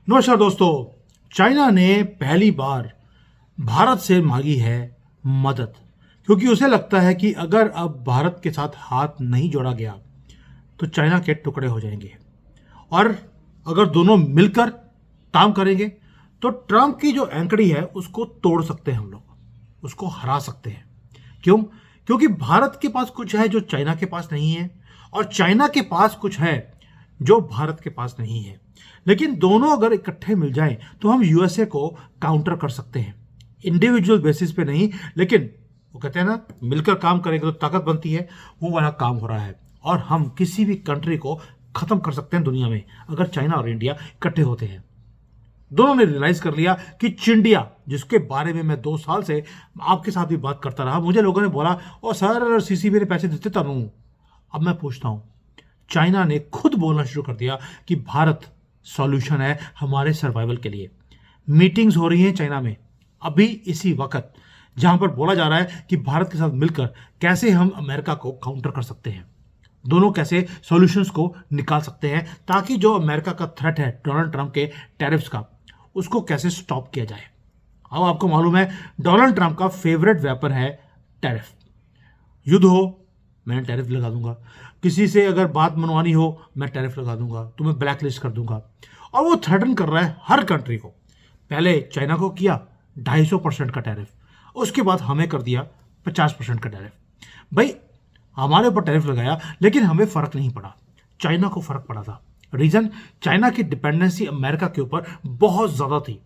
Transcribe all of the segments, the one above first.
नमस्कार दोस्तों। चाइना ने पहली बार भारत से मांगी है मदद, क्योंकि उसे लगता है कि अगर अब भारत के साथ हाथ नहीं जोड़ा गया तो चाइना के टुकड़े हो जाएंगे। और अगर दोनों मिलकर काम करेंगे तो ट्रंप की जो एंकड़ी है उसको तोड़ सकते हैं, हम लोग उसको हरा सकते हैं। क्यों? क्योंकि भारत के पास कुछ है जो चाइना के पास नहीं है, और चाइना के पास कुछ है जो भारत के पास नहीं है। लेकिन दोनों अगर इकट्ठे मिल जाएं तो हम यूएसए को काउंटर कर सकते हैं, इंडिविजुअल बेसिस पे नहीं, लेकिन वो कहते हैं ना, मिलकर काम करेंगे तो ताकत बनती है। वो वाला काम हो रहा है और हम किसी भी कंट्री को खत्म कर सकते हैं दुनिया में अगर चाइना और इंडिया इकट्ठे होते हैं। दोनों ने रियलाइज कर लिया कि चिंडिया, जिसके बारे में मैं 2 साल से आपके साथ भी बात करता रहा, मुझे लोगों ने बोला ओ सर सीसीबी ने पैसे देते तनु। अब मैं पूछता हूं, चाइना ने खुद बोलना शुरू कर दिया कि भारत सॉल्यूशन है हमारे सर्वाइवल के लिए। मीटिंग्स हो रही हैं चाइना में अभी इसी वक्त, जहां पर बोला जा रहा है कि भारत के साथ मिलकर कैसे हम अमेरिका को काउंटर कर सकते हैं, दोनों कैसे सॉल्यूशंस को निकाल सकते हैं, ताकि जो अमेरिका का थ्रेट है डोनाल्ड ट्रंप के टैरिफ्स का, उसको कैसे स्टॉप किया जाए। अब आपको मालूम है डोनाल्ड ट्रंप का फेवरेट वेपन है टैरिफ। युद्ध हो, मैं टैरिफ लगा दूंगा, किसी से अगर बात मनवानी हो मैं टैरिफ लगा दूंगा, तुम्हें ब्लैक लिस्ट कर दूंगा। और वो थ्रेटन कर रहा है हर कंट्री को। पहले चाइना को किया 250% का टैरिफ, उसके बाद हमें कर दिया 50% का टैरिफ। भाई हमारे ऊपर टैरिफ लगाया लेकिन हमें फर्क नहीं पड़ा, चाइना को फर्क पड़ा था। रीजन, चाइना की डिपेंडेंसी अमेरिका के ऊपर बहुत ज्यादा थी।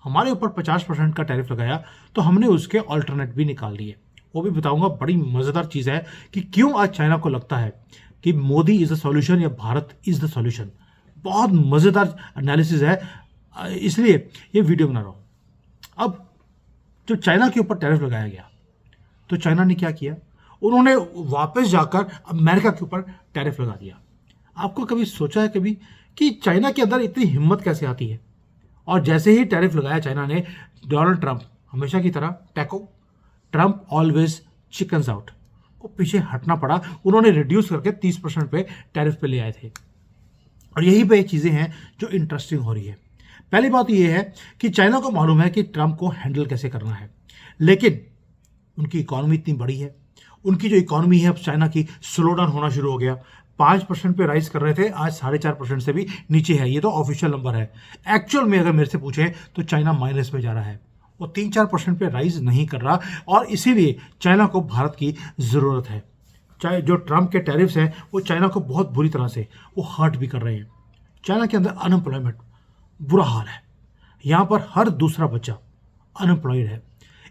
हमारे ऊपर 50% का टैरिफ लगाया तो हमने उसके ऑल्टरनेट भी निकाल लिए। वो भी बताऊंगा, बड़ी मजेदार चीज है कि क्यों आज चाइना को लगता है कि मोदी इज द सॉल्यूशन या भारत इज द सॉल्यूशन। बहुत मजेदार एनालिसिस है, इसलिए ये वीडियो बना रहा हूं। अब जो चाइना के ऊपर टैरिफ लगाया गया तो चाइना ने क्या किया, उन्होंने वापस जाकर अमेरिका के ऊपर टैरिफ लगा दिया। आपको कभी सोचा है कभी कि चाइना के अंदर इतनी हिम्मत कैसे आती है? और जैसे ही टैरिफ लगाया चाइना ने, डोनाल्ड ट्रंप हमेशा की तरह taco, Trump always chickens out, को पीछे हटना पड़ा। उन्होंने रिड्यूस करके 30% पे टैरिफ पे ले आए थे। और यही पे चीजें हैं जो इंटरेस्टिंग हो रही है। पहली बात यह है कि चाइना को मालूम है कि ट्रंप को हैंडल कैसे करना है, लेकिन उनकी इकोनॉमी इतनी बड़ी है, उनकी जो इकोनॉमी है अब चाइना की स्लो डाउन होना शुरू हो गया। 5% पे राइज कर रहे थे, आज 4.5% से भी नीचे है। ये तो ऑफिशियल नंबर है। एक्चुअल में अगर मेरे से पूछे तो चाइना माइनस में जा रहा है, वो 3-4% पे राइज नहीं कर रहा। और इसीलिए चाइना को भारत की जरूरत है। चाहे जो ट्रंप के टैरिफ्स हैं वो चाइना को बहुत बुरी तरह से वो हर्ट भी कर रहे हैं। चाइना के अंदर अनएम्प्लॉयमेंट बुरा हाल है, यहाँ पर हर दूसरा बच्चा अनएम्प्लॉयड है।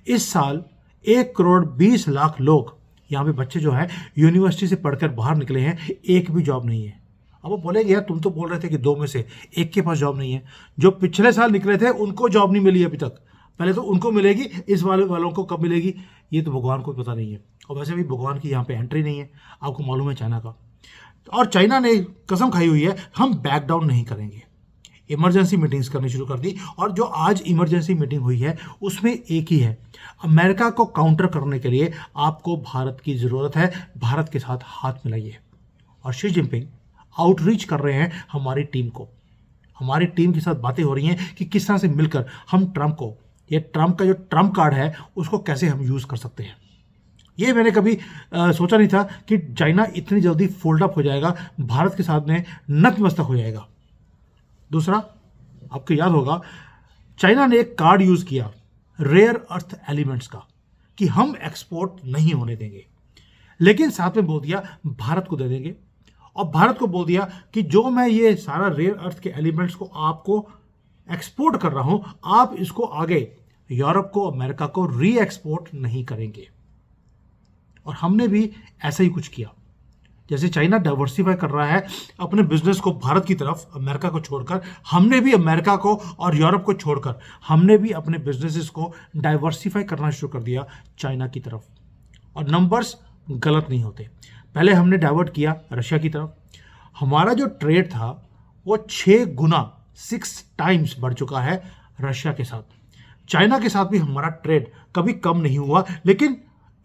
इस साल 1,20,00,000 लोग यहाँ पे बच्चे जो है यूनिवर्सिटी से पढ़कर बाहर निकले हैं, एक भी जॉब नहीं है। अब वो बोलेंगे यार तुम तो बोल रहे थे कि 2 में से 1 के पास जॉब नहीं है। जो पिछले साल निकले थे उनको जॉब नहीं मिली अभी तक, पहले तो उनको मिलेगी, इस वालों को कब मिलेगी ये तो भगवान को पता नहीं है। और वैसे भी भगवान की यहाँ पे एंट्री नहीं है, आपको मालूम है चाइना का। और चाइना ने कसम खाई हुई है हम बैक डाउन नहीं करेंगे। इमरजेंसी मीटिंग्स करनी शुरू कर दी, और जो आज इमरजेंसी मीटिंग हुई है उसमें एक ही है, अमेरिका को काउंटर करने के लिए आपको भारत की जरूरत है, भारत के साथ हाथ मिलाइए। और शी जिनपिंग आउटरीच कर रहे हैं हमारी टीम को, हमारी टीम के साथ बातें हो रही हैं कि किस तरह से मिलकर हम ट्रंप को, ये ट्रंप का जो ट्रंप कार्ड है उसको कैसे हम यूज कर सकते हैं। ये मैंने कभी सोचा नहीं था कि चाइना इतनी जल्दी फोल्ड अप हो जाएगा, भारत के साथ में नतमस्तक हो जाएगा। दूसरा, आपको याद होगा चाइना ने एक कार्ड यूज किया रेयर अर्थ एलिमेंट्स का, कि हम एक्सपोर्ट नहीं होने देंगे, लेकिन साथ में बोल दिया भारत को दे देंगे। और भारत को बोल दिया कि जो मैं ये सारा रेयर अर्थ के एलिमेंट्स को आपको एक्सपोर्ट कर रहा हूं, आप इसको आगे यूरोप को, अमेरिका को री एक्सपोर्ट नहीं करेंगे। और हमने भी ऐसा ही कुछ किया। जैसे चाइना डाइवर्सिफाई कर रहा है अपने बिजनेस को भारत की तरफ, अमेरिका को छोड़कर, हमने भी अमेरिका को और यूरोप को छोड़कर हमने भी अपने बिजनेसेस को डाइवर्सिफाई करना शुरू कर दिया चाइना की तरफ। और नंबर्स गलत नहीं होते। पहले हमने डाइवर्ट किया रशिया की तरफ, हमारा जो ट्रेड था वो 6 गुना 6 टाइम्स बढ़ चुका है रशिया के साथ। चाइना के साथ भी हमारा ट्रेड कभी कम नहीं हुआ, लेकिन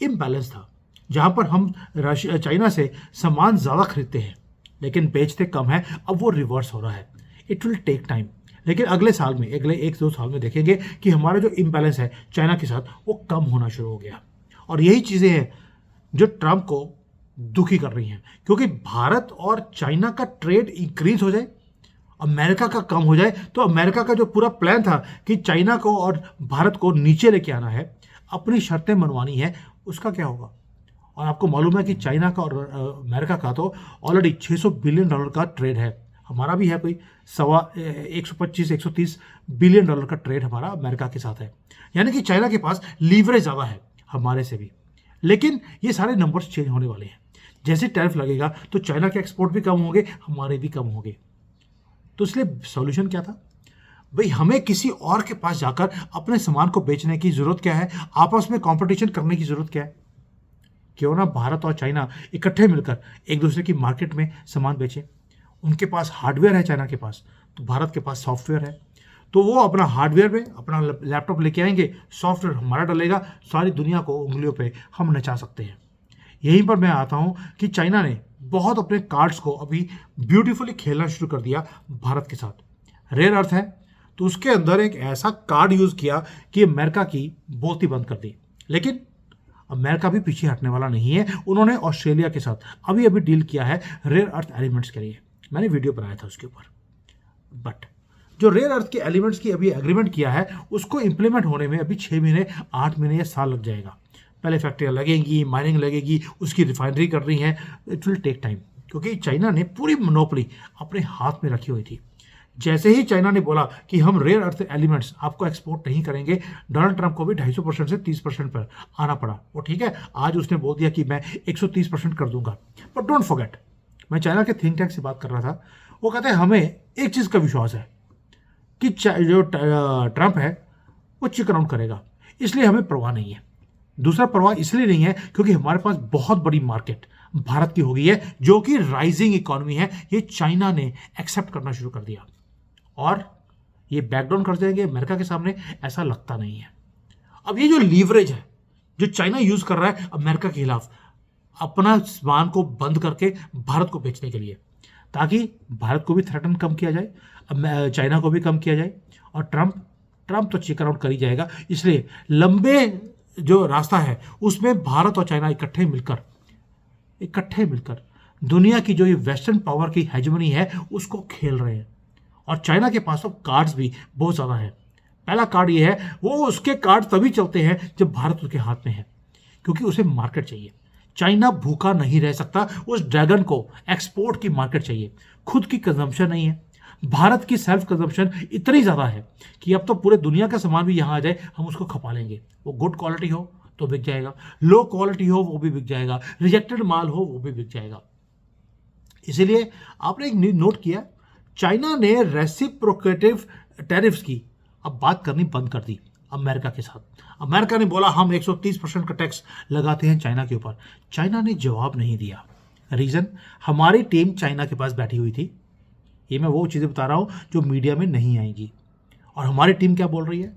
इम्बैलेंस था। जहां पर हम चाइना से सामान ज्यादा खरीदते हैं लेकिन बेचते कम है, अब वो रिवर्स हो रहा है। इट विल टेक टाइम, लेकिन अगले साल में, अगले 1-2 साल में देखेंगे कि हमारा जो इम्बैलेंस है चाइना के साथ वो कम होना शुरू हो गया। और यही चीज़ें हैं जो ट्रंप को दुखी कर रही हैं, क्योंकि भारत और चाइना का ट्रेड इंक्रीज हो जाए, अमेरिका का कम हो जाए, तो अमेरिका का जो पूरा प्लान था कि चाइना को और भारत को नीचे लेके आना है, अपनी शर्तें मनवानी है, उसका क्या होगा। और आपको मालूम है कि चाइना का और अमेरिका का तो ऑलरेडी $600 बिलियन का ट्रेड है। हमारा भी है कोई 125-130 बिलियन डॉलर का ट्रेड हमारा अमेरिका के साथ है। यानी कि चाइना के पास लीवरेज ज़्यादा है हमारे से भी। लेकिन ये सारे नंबर्स चेंज होने वाले हैं। जैसे टैरिफ लगेगा तो चाइना के एक्सपोर्ट भी कम होंगे, हमारे भी कम होंगे। तो इसलिए सॉल्यूशन क्या था भाई, हमें किसी और के पास जाकर अपने सामान को बेचने की जरूरत क्या है, आपस में कंपटीशन करने की जरूरत क्या है। क्यों ना भारत और चाइना इकट्ठे मिलकर एक दूसरे की मार्केट में सामान बेचें। उनके पास हार्डवेयर है चाइना के पास, तो भारत के पास सॉफ्टवेयर है, तो वो अपना हार्डवेयर में अपना लैपटॉप लेके आएंगे, सॉफ्टवेयर हमारा डलेगा, सारी दुनिया को उंगलियों पे हम नचा सकते हैं। यहीं पर मैं आता हूँ कि चाइना ने बहुत अपने कार्ड्स को अभी ब्यूटीफुली खेलना शुरू कर दिया भारत के साथ। रेयर अर्थ है तो उसके अंदर एक ऐसा कार्ड यूज़ किया कि अमेरिका की बोलती बंद कर दी। लेकिन अमेरिका भी पीछे हटने वाला नहीं है। उन्होंने ऑस्ट्रेलिया के साथ अभी अभी डील किया है रेयर अर्थ एलिमेंट्स के लिए। मैंने वीडियो बनाया था उसके ऊपर। बट जो रेयर अर्थ के एलिमेंट्स की अभी एग्रीमेंट किया है, उसको इंप्लीमेंट होने में अभी 6 महीने, 8 महीने या साल लग जाएगा। पहले फैक्ट्रियाँ लगेंगी, माइनिंग लगेगी, उसकी रिफाइनरी कर रही हैं, इट विल टेक टाइम, क्योंकि चाइना ने पूरी मोनोपोली अपने हाथ में रखी हुई थी। जैसे ही चाइना ने बोला कि हम रेयर अर्थ एलिमेंट्स आपको एक्सपोर्ट नहीं करेंगे, डोनाल्ड ट्रंप को भी 250% से 30% पर आना पड़ा। वो ठीक है, आज उसने बोल दिया कि मैं 130% कर दूंगा। बट डोंट फॉरगेट, मैं चाइना के थिंक टैंक से बात कर रहा था, वो कहते हैं हमें एक चीज़ का विश्वास है कि जो ट्रंप है वो चिकन आउट करेगा, इसलिए हमें परवाह नहीं है। दूसरा परवाह इसलिए नहीं है क्योंकि हमारे पास बहुत बड़ी मार्केट भारत की हो गई है, जो कि राइजिंग इकोनॉमी है। ये चाइना ने एक्सेप्ट करना शुरू कर दिया और ये बैकडाउन कर जाएंगे अमेरिका के सामने, ऐसा लगता नहीं है। अब ये जो लीवरेज है जो चाइना यूज कर रहा है अमेरिका के खिलाफ, अपना सामान को बंद करके भारत को बेचने के लिए, ताकि भारत को भी थ्रेटन कम किया जाए, अब चाइना को भी कम किया जाए। और ट्रंप तो चिकन आउट कर ही जाएगा। इसलिए लंबे जो रास्ता है उसमें भारत और चाइना इकट्ठे मिलकर दुनिया की जो ये वेस्टर्न पावर की हेजेमनी है उसको खेल रहे हैं। और चाइना के पास तो कार्ड्स भी बहुत ज़्यादा है। पहला कार्ड ये है, वो उसके कार्ड तभी चलते हैं जब भारत उसके हाथ में है, क्योंकि उसे मार्केट चाहिए। चाइना भूखा नहीं रह सकता, उस ड्रैगन को एक्सपोर्ट की मार्केट चाहिए, खुद की कंजम्पशन नहीं है। भारत की सेल्फ कंजम्पशन इतनी ज़्यादा है कि अब तो पूरे दुनिया का सामान भी यहाँ आ जाए हम उसको खपा लेंगे। वो गुड क्वालिटी हो तो बिक जाएगा, लो क्वालिटी हो वो भी बिक जाएगा, रिजेक्टेड माल हो वो भी बिक जाएगा। इसीलिए आपने एक नोट किया, चाइना ने रेसिप्रोकेटिव टैरिफ्स की अब बात करनी बंद कर दी अमेरिका के साथ। अमेरिका ने बोला हम 130% का टैक्स लगाते हैं चाइना के ऊपर। चाइना ने जवाब नहीं दिया। रीज़न, हमारी टीम चाइना के पास बैठी हुई थी। ये मैं वो चीज़ें बता रहा हूँ जो मीडिया में नहीं आएंगी। और हमारी टीम क्या बोल रही है,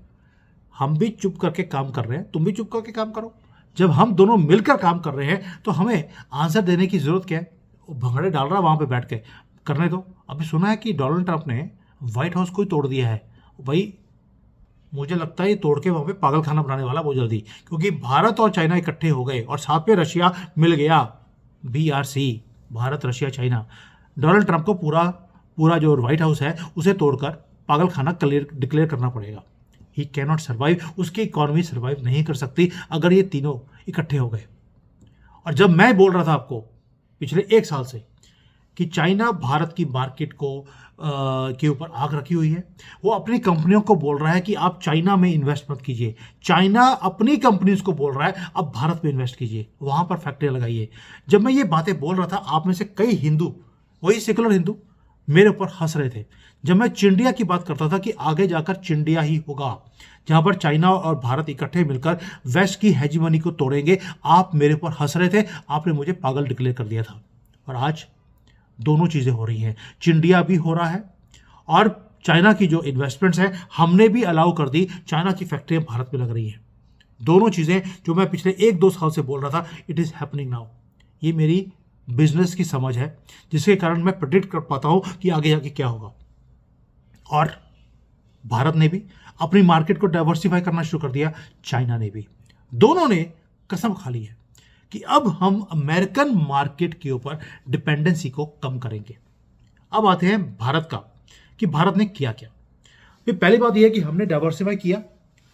हम भी चुप करके काम कर रहे हैं, तुम भी चुप करके काम करो। जब हम दोनों मिलकर काम कर रहे हैं तो हमें आंसर देने की ज़रूरत क्या है। वो भंगड़े डाल रहा है वहाँ पे बैठ के, करने दो। अभी सुना है कि डोनाल्ड ट्रंप ने व्हाइट हाउस को ही तोड़ दिया है। भाई मुझे लगता है ये तोड़ के वहाँ पे पागल खाना बनाने वाला बहुत जल्दी, क्योंकि भारत और चाइना इकट्ठे हो गए और साथ में रशिया मिल गया। BRC, Bharat Russia China. Donald Trump को पूरा जो व्हाइट हाउस है उसे तोड़कर पागल खाना डिक्लेयर करना पड़ेगा। ही कैन नॉट सर्वाइव, उसकी इकॉनमी सर्वाइव नहीं कर सकती अगर ये तीनों इकट्ठे हो गए। और जब मैं बोल रहा था आपको पिछले 1 साल से कि चाइना भारत की मार्केट को के ऊपर आग रखी हुई है, वो अपनी कंपनियों को बोल रहा है कि आप चाइना में इन्वेस्ट मत कीजिए। चाइना अपनी कंपनीज को बोल रहा है अब भारत में इन्वेस्ट कीजिए, वहाँ पर फैक्ट्रियाँ लगाइए। जब मैं ये बातें बोल रहा था, आप में से कई हिंदू, वही सेकुलर हिंदू, मेरे ऊपर हंस रहे थे। जब मैं चिंडिया की बात करता था कि आगे जाकर चिंडिया ही होगा, जहाँ पर चाइना और भारत इकट्ठे मिलकर वेस्ट की हेजिमनी को तोड़ेंगे, आप मेरे ऊपर हंस रहे थे, आपने मुझे पागल डिक्लेयर कर दिया था। और आज दोनों चीज़ें हो रही हैं, चिंडिया भी हो रहा है और चाइना की जो इन्वेस्टमेंट्स हैं हमने भी अलाउ कर दी, चाइना की फैक्ट्रियाँ भारत में लग रही हैं। दोनों चीज़ें जो मैं पिछले 1-2 साल से बोल रहा था, इट इज़ हैपनिंग नाउ। ये मेरी बिजनेस की समझ है जिसके कारण मैं प्रेडिक्ट कर पाता हूँ कि आगे जाके क्या होगा। और भारत ने भी अपनी मार्केट को डाइवर्सिफाई करना शुरू कर दिया, चाइना ने भी। दोनों ने कसम खा ली है कि अब हम अमेरिकन मार्केट के ऊपर डिपेंडेंसी को कम करेंगे। अब आते हैं भारत का, कि भारत ने किया क्या। पहली बात यह है कि हमने डाइवर्सिफाई किया,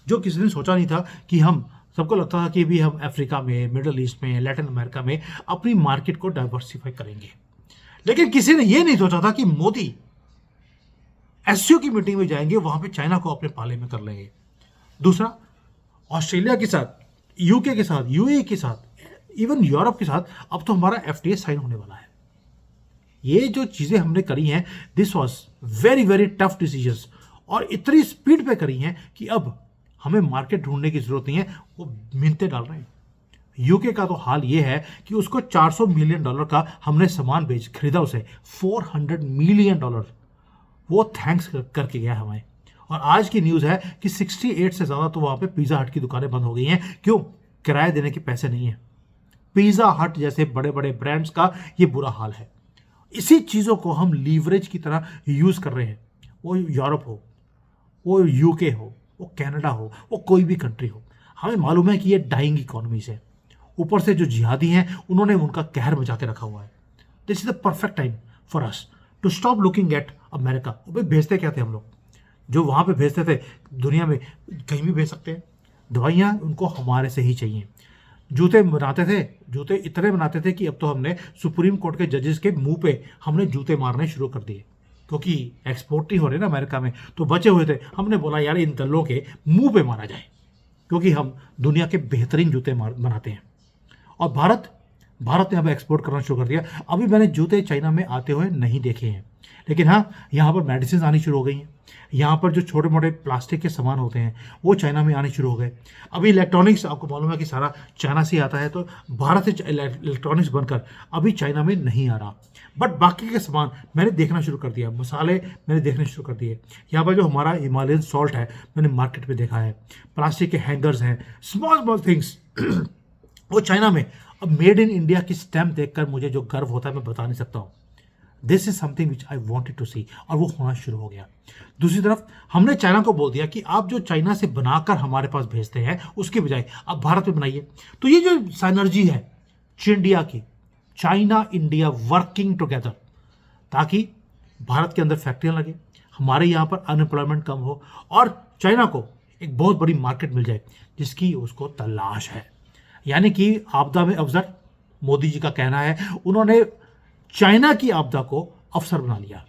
जो किसी ने सोचा नहीं था कि हम, सबको लगता था कि भी हम अफ्रीका में, मिडल ईस्ट में, लैटिन अमेरिका में अपनी मार्केट को डाइवर्सिफाई करेंगे। लेकिन किसी ने यह नहीं सोचा था कि मोदी एससीओ की मीटिंग में जाएंगे, वहां पे चाइना को अपने पाले में कर लेंगे। दूसरा, ऑस्ट्रेलिया के साथ, यूके के साथ, यूएई के साथ, इवन यूरोप के साथ अब तो हमारा एफटीए साइन होने वाला है। ये जो चीजें हमने करी हैं, this was very very tough decisions, और इतनी स्पीड पे करी हैं कि अब हमें मार्केट ढूंढने की जरूरत नहीं है, वो मिन्नतें डाल रहे हैं। यूके का तो हाल ये है कि उसको $400 मिलियन का हमने सामान खरीदा, उसे $400 मिलियन वो थैंक्स करके गया हमें। और आज की न्यूज़ है कि 68 से ज़्यादा तो वहाँ पे पिज़्ज़ा हट की दुकानें बंद हो गई हैं। क्यों? किराए देने के पैसे नहीं है। पिज़्ज़ा हट जैसे बड़े बड़े ब्रांड्स का ये बुरा हाल है। इसी चीज़ों को हम लीवरेज की तरह यूज़ कर रहे हैं। वो यूरोप हो, वो यूके हो, वो कनाडा हो, वो कोई भी कंट्री हो, हमें मालूम है कि ये डाइंग इकोनॉमीज है। ऊपर से जो जिहादी हैं, उन्होंने उनका कहर मचा के रखा हुआ है। This is the perfect time for us to stop looking at America. भाई भेजते क्या थे हम लोग, जो वहाँ पे भेजते थे दुनिया में कहीं भी भेज सकते हैं। दवाइयाँ उनको हमारे से ही चाहिए। जूते बनाते थे, जूते इतने बनाते थे कि अब तो हमने सुप्रीम कोर्ट के जजेस के मुंह पे हमने जूते मारने शुरू कर दिए, क्योंकि एक्सपोर्ट नहीं हो रहे ना अमेरिका में, तो बचे हुए थे। हमने बोला यार इन दल्लों के मुंह पे मारा जाए, क्योंकि हम दुनिया के बेहतरीन जूते बनाते हैं। और भारत ने अब एक्सपोर्ट करना शुरू कर दिया। अभी मैंने जूते चाइना में आते हुए नहीं देखे हैं, लेकिन हाँ, यहाँ पर मेडिसिन आनी शुरू हो गई हैं। यहाँ पर जो छोटे मोटे प्लास्टिक के सामान होते हैं वो चाइना में आने शुरू हो गए। अभी इलेक्ट्रॉनिक्स, आपको मालूम है कि सारा चाइना से आता है, तो भारत से इलेक्ट्रॉनिक्स बनकर अभी चाइना में नहीं आ रहा। बट बाकी के सामान मैंने देखना शुरू कर दिया, मसाले मैंने देखने शुरू कर दिए। यहाँ पर जो हमारा हिमालयन सॉल्ट है, मैंने मार्केट में देखा है। प्लास्टिक के हैंगर्स हैं, स्मॉल स्मॉल थिंग्स वो चाइना में। अब मेड इन इंडिया की स्टैम्प देखकर मुझे जो गर्व होता है मैं बता नहीं सकता हूँ। This is something which I wanted to see, और वो होना शुरू हो गया। दूसरी तरफ हमने चाइना को बोल दिया कि आप जो चाइना से बनाकर हमारे पास भेजते हैं उसके बजाय आप भारत में बनाइए। तो ये जो साइनर्जी है इंडिया की, चाइना इंडिया वर्किंग टुगेदर, ताकि भारत के अंदर फैक्ट्रियां लगे, हमारे यहाँ पर अनएम्प्लॉयमेंट कम हो, और चाइना को एक बहुत बड़ी मार्केट मिल जाए जिसकी उसको तलाश है। यानी कि आपदा में अवसर, मोदी जी का कहना है, उन्होंने चाइना की आपदा को अवसर बना लिया।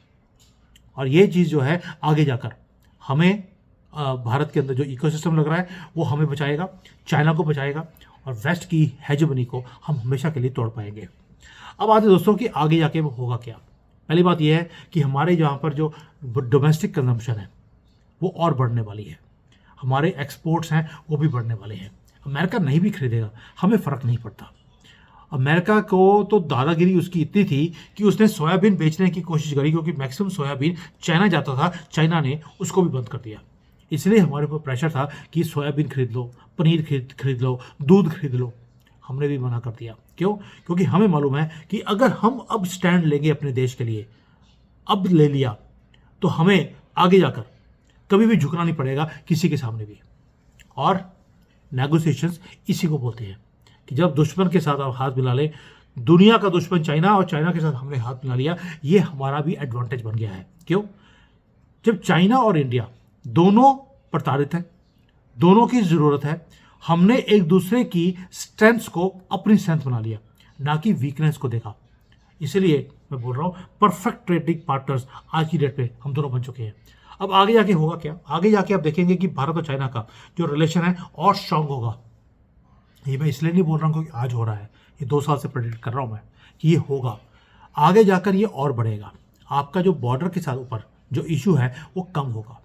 और ये चीज़ जो है आगे जाकर हमें भारत के अंदर जो इकोसिस्टम लग रहा है वो हमें बचाएगा, चाइना को बचाएगा, और वेस्ट की हेजेमनी को हम हमेशा के लिए तोड़ पाएंगे। अब आते दोस्तों कि आगे जाके वो होगा क्या। पहली बात यह है कि हमारे यहाँ पर जो डोमेस्टिक कंजम्पशन है वो और बढ़ने वाली है, हमारे एक्सपोर्ट्स हैं वो भी बढ़ने वाले हैं। अमेरिका नहीं भी खरीदेगा, हमें फ़र्क नहीं पड़ता। अमेरिका को तो दादागिरी उसकी इतनी थी कि उसने सोयाबीन बेचने की कोशिश करी, क्योंकि मैक्सिमम सोयाबीन चाइना जाता था, चाइना ने उसको भी बंद कर दिया। इसलिए हमारे ऊपर प्रेशर था कि सोयाबीन खरीद लो, पनीर खरीद लो, दूध खरीद लो। हमने भी मना कर दिया। क्यों? क्योंकि हमें मालूम है कि अगर हम अब स्टैंड लेंगे अपने देश के लिए, अब ले लिया, तो हमें आगे जाकर कभी भी झुकना नहीं पड़ेगा किसी के सामने भी। और नेगोशिएशंस इसी को बोलते हैं कि जब दुश्मन के साथ आप हाथ मिला ले, दुनिया का दुश्मन चाइना और चाइना के साथ हमने हाथ मिला लिया, ये हमारा भी एडवांटेज बन गया है। क्यों? जब चाइना और इंडिया दोनों प्रताड़ित हैं, दोनों की ज़रूरत है, हमने एक दूसरे की स्ट्रेंथ्स को अपनी स्ट्रेंथ बना लिया, ना कि वीकनेस को देखा। इसलिए मैं बोल रहा हूँ परफेक्ट ट्रेडिंग पार्टनर्स आज की डेट पे हम दोनों बन चुके हैं। अब आगे जाके होगा क्या? आगे जाके आप देखेंगे कि भारत और चाइना का जो रिलेशन है और स्ट्रांग होगा। ये मैं इसलिए नहीं बोल रहा हूँ क्योंकि आज हो रहा है, ये 2 साल से प्रेडिक्ट कर रहा हूँ मैं कि ये होगा। आगे जाकर ये और बढ़ेगा। आपका जो बॉर्डर के साथ ऊपर जो इशू है वो कम होगा।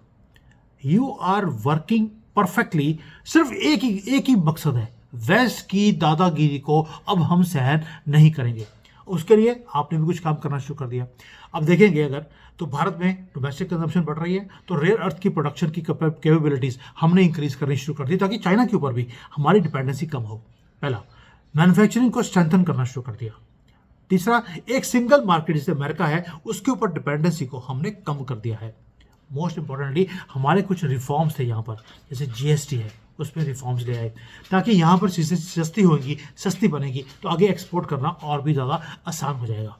You are working perfectly. सिर्फ एक ही मकसद है, वेस्ट की दादागिरी को अब हम सहन नहीं करेंगे। उसके लिए आपने भी कुछ काम करना शुरू कर दिया। अब देखेंगे अगर तो भारत में डोमेस्टिक कंजम्पशन बढ़ रही है, तो रेयर अर्थ की प्रोडक्शन की कैपेबिलिटीज हमने इंक्रीज करनी शुरू कर दी, ताकि चाइना के ऊपर भी हमारी डिपेंडेंसी कम हो। पहला, मैन्युफैक्चरिंग को स्ट्रेंथन करना शुरू कर दिया। तीसरा, एक सिंगल मार्केट जिसे अमेरिका है उसके ऊपर डिपेंडेंसी को हमने कम कर दिया है। मोस्ट इंपॉर्टेंटली हमारे कुछ रिफॉर्म्स थे यहाँ पर, जैसे जीएसटी है उसमें रिफॉर्म्स ले आए ताकि यहाँ पर चीज़ें सस्ती होंगी, सस्ती बनेगी तो आगे एक्सपोर्ट करना और भी ज़्यादा आसान हो जाएगा।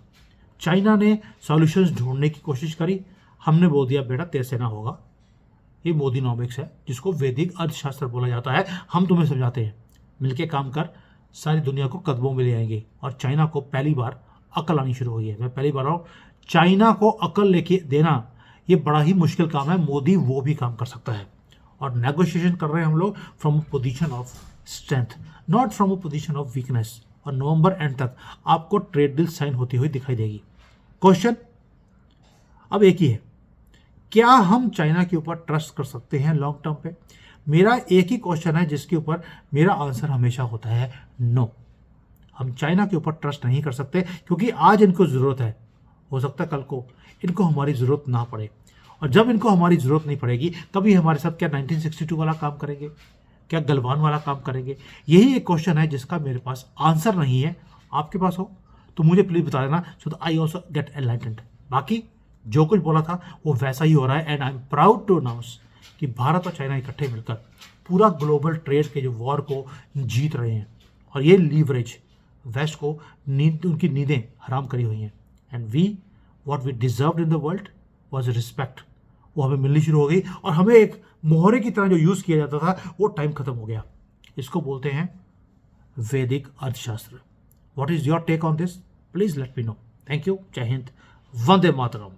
चाइना ने सॉल्यूशंस ढूंढने की कोशिश करी, हमने बोल दिया बेटा तेरे से ना होगा। ये मोदीनॉमिक्स है जिसको वैदिक अर्थशास्त्र बोला जाता है। हम तुम्हें समझाते हैं, मिलके काम कर, सारी दुनिया को कदमों में ले आएंगे। और चाइना को पहली बार अकल आनी शुरू हुई है। मैं पहली बार हूँ, चाइना को अकल लेके देना ये बड़ा ही मुश्किल काम है। मोदी वो भी काम कर सकता है। और नेगोशिएशन कर रहे हैं हम लोग from a position of strength, not from a position of weakness. और नवंबर एंड तक आपको ट्रेड डील साइन होती हुई दिखाई देगी। क्वेश्चन अब एक ही है, क्या हम चाइना के ऊपर ट्रस्ट कर सकते हैं लॉन्ग टर्म पे? मेरा एक ही क्वेश्चन है जिसके ऊपर मेरा आंसर हमेशा होता है नो। हम चाइना के ऊपर ट्रस्ट नहीं कर सकते क्योंकि आज इनको ज़रूरत है, हो सकता है कल को इनको हमारी ज़रूरत ना पड़े। और जब इनको हमारी ज़रूरत नहीं पड़ेगी तभी हमारे साथ क्या 1962 वाला काम करेंगे, क्या गलवान वाला काम करेंगे? यही एक क्वेश्चन है जिसका मेरे पास आंसर नहीं है। आपके पास हो तो मुझे प्लीज़ बता देना, सो आई ऑल्सो गेट एनलाइटेंड। बाकी जो कुछ बोला था वो वैसा ही हो रहा है। And I am proud to announce कि भारत और चाइना इकट्ठे मिलकर पूरा ग्लोबल ट्रेड के जो वॉर को जीत रहे हैं। और ये लीवरेज वेस्ट को उनकी नींदें हराम करी हुई हैं। And we what we deserved in the world was respect, वो हमें मिलनी शुरू हो गई। और हमें एक मोहरे की तरह जो यूज़ किया जाता था वो टाइम खत्म हो गया। इसको बोलते हैं वैदिक अर्थशास्त्र। What is your take on this? Please let me know. Thank you. जय हिंद, वंदे मातरम।